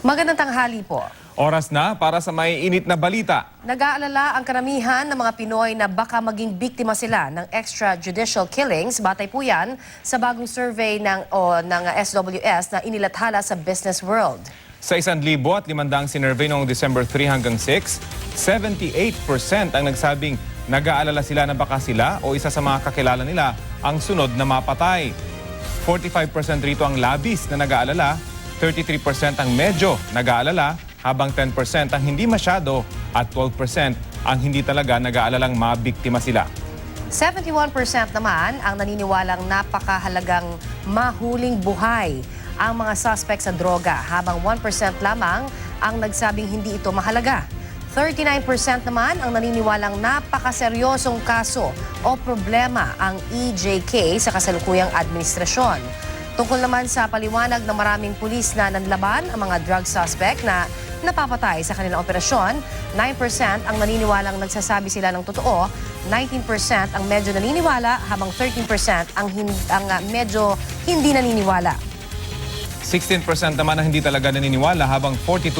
Magandang tanghali po. Oras na para sa may init na balita. Nag-aalala ang karamihan ng mga Pinoy na baka maging biktima sila ng extrajudicial killings. Batay po yan sa bagong survey ng SWS na inilathala sa Business World. Sa 1,500 sinurvey noong December 3 hanggang 6, 78% ang nagsabing nag-aalala sila na baka sila o isa sa mga kakilala nila ang sunod na mapatay. 45% rito ang labis na nag-aalala, 33% ang medyo nag-aalala, habang 10% ang hindi masyado at 12% ang hindi talaga nag-aalalang mabiktima sila. 71% naman ang naniniwalang napakahalagang mahuling buhay ang mga suspect sa droga, habang 1% lamang ang nagsabing hindi ito mahalaga. 39% naman ang naniniwalang napakaseryosong kaso o problema ang EJK sa kasalukuyang administrasyon. Tungkol naman sa paliwanag ng maraming pulis na nanlaban ang mga drug suspect na napapatay sa kanilang operasyon, 9% ang naniniwalang nagsasabi sila ng totoo, 19% ang medyo naniniwala, habang 13% ang medyo hindi naniniwala. 16% naman ang hindi talaga naniniwala, habang 42%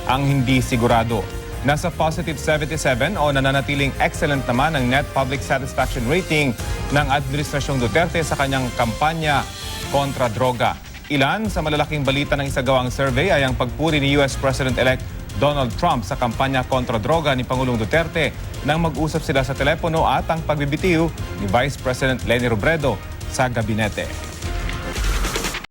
ang hindi sigurado. Nasa positive 77 o nananatiling excellent naman ang net public satisfaction rating ng Administrasyong Duterte sa kanyang kampanya kontra droga. Ilan sa malalaking balita ng isagawang survey ay ang pagpuri ni US President-elect Donald Trump sa kampanya kontra droga ni Pangulong Duterte nang mag-usap sila sa telepono at ang pagbibitiw ni Vice President Leni Robredo sa gabinete.